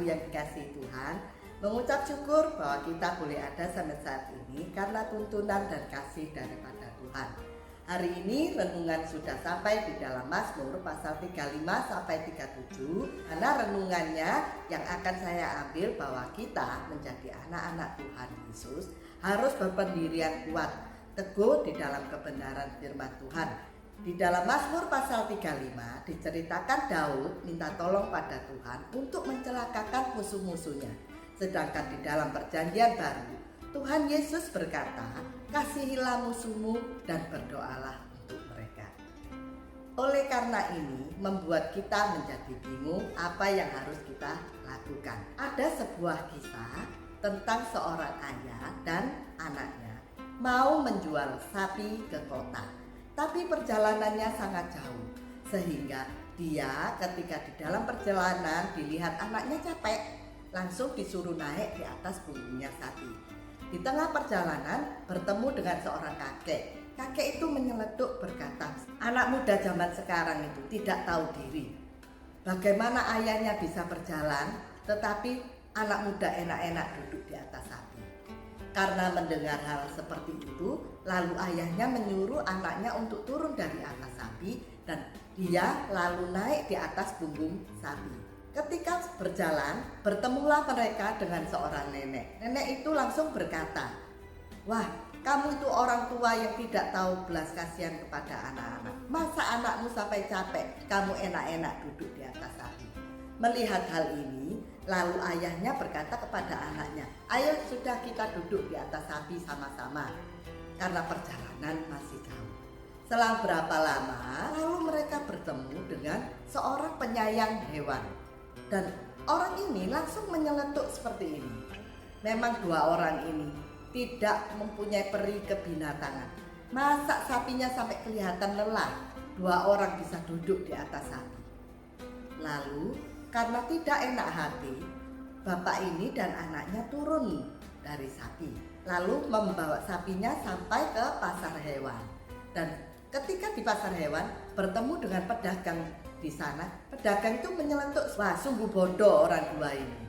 Ibu yang dikasihi Tuhan, mengucap syukur bahwa kita boleh ada sampai saat ini karena tuntunan dan kasih daripada Tuhan. Hari ini renungan sudah sampai di dalam Mazmur pasal 35 sampai 37. Karena renungannya yang akan saya ambil bahwa kita menjadi anak-anak Tuhan Yesus harus berpendirian kuat, teguh di dalam kebenaran firman Tuhan. Di dalam Mazmur pasal 35 diceritakan Daud minta tolong pada Tuhan untuk mencelakakan musuh-musuhnya. Sedangkan di dalam perjanjian baru, Tuhan Yesus berkata, kasihilah musuhmu dan berdoalah untuk mereka. Oleh karena ini membuat kita menjadi bingung apa yang harus kita lakukan. Ada sebuah kisah tentang seorang ayah dan anaknya mau menjual sapi ke kota. Tapi perjalanannya sangat jauh, sehingga dia ketika di dalam perjalanan dilihat anaknya capek, langsung disuruh naik di atas punggungnya sapi. Di tengah perjalanan bertemu dengan seorang kakek. Kakek itu menyeletuk berkata, anak muda zaman sekarang itu tidak tahu diri. Bagaimana ayahnya bisa berjalan, tetapi anak muda enak-enak duduk di atas sapi. Karena mendengar hal seperti itu, lalu ayahnya menyuruh anaknya untuk turun dari atas sapi dan dia lalu naik di atas punggung sapi. Ketika berjalan, bertemulah mereka dengan seorang nenek. Nenek itu langsung berkata, wah, kamu itu orang tua yang tidak tahu belas kasihan kepada anak-anak. Masa anakmu sampai capek, kamu enak-enak duduk di atas sapi. Melihat hal ini, lalu ayahnya berkata kepada anaknya, ayo sudah kita duduk di atas sapi sama-sama, karena perjalanan masih jauh. Selang berapa lama, lalu mereka bertemu dengan seorang penyayang hewan. Dan orang ini langsung menyeletuk seperti ini. Memang dua orang ini tidak mempunyai peri kebinatangan. Masa sapinya sampai kelihatan lelah, dua orang bisa duduk di atas sapi. Lalu karena tidak enak hati, bapak ini dan anaknya turun dari sapi, lalu membawa sapinya sampai ke pasar hewan. Dan ketika di pasar hewan bertemu dengan pedagang di sana, pedagang itu menyeletuk, wah sungguh bodoh orang dua ini.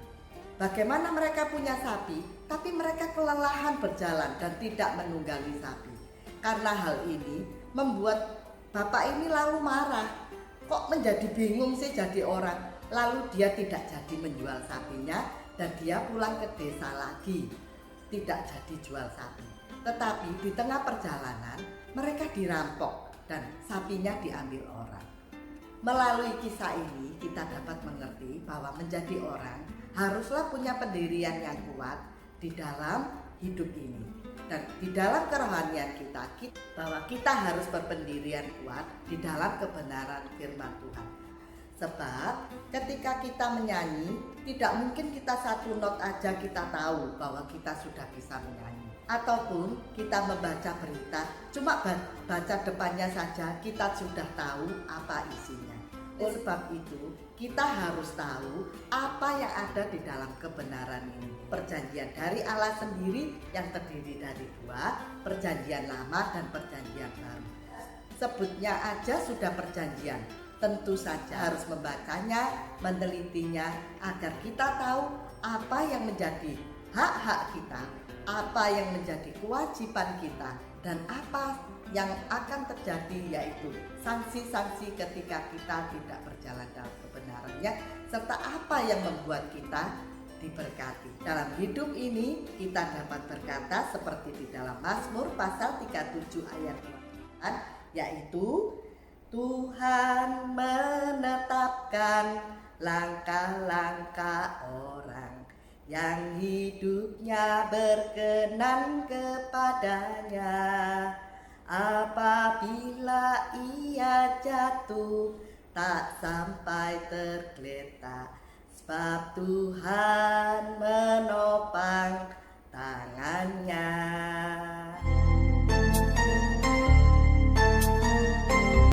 Bagaimana mereka punya sapi, tapi mereka kelelahan berjalan dan tidak menunggangi sapi. Karena hal ini membuat bapak ini lalu marah. Kok menjadi bingung sih jadi orang? Lalu dia tidak jadi menjual sapinya dan dia pulang ke desa lagi, tidak jadi jual sapi. Tetapi di tengah perjalanan mereka dirampok dan sapinya diambil orang. Melalui kisah ini kita dapat mengerti bahwa menjadi orang haruslah punya pendirian yang kuat di dalam hidup ini. Dan di dalam kerohanian kita bahwa kita harus berpendirian kuat di dalam kebenaran firman Tuhan. Sebab ketika kita menyanyi, tidak mungkin kita satu not aja kita tahu bahwa kita sudah bisa menyanyi. Ataupun kita membaca berita, cuma baca depannya saja kita sudah tahu apa isinya. Oleh sebab itu, kita harus tahu apa yang ada di dalam kebenaran ini. Perjanjian dari Allah sendiri yang terdiri dari dua, perjanjian lama dan perjanjian baru. Sebutnya aja sudah perjanjian. Tentu saja harus membacanya, menelitinya agar kita tahu apa yang menjadi hak-hak kita, apa yang menjadi kewajiban kita, dan apa yang akan terjadi yaitu sanksi-sanksi ketika kita tidak berjalan dalam kebenarannya, serta apa yang membuat kita diberkati. Dalam hidup ini kita dapat berkata seperti di dalam Mazmur pasal 37 ayat 4, yaitu Tuhan menetapkan langkah-langkah orang yang hidupnya berkenan kepadanya. Apabila ia jatuh tak sampai tergeletak, sebab Tuhan menopang tangannya.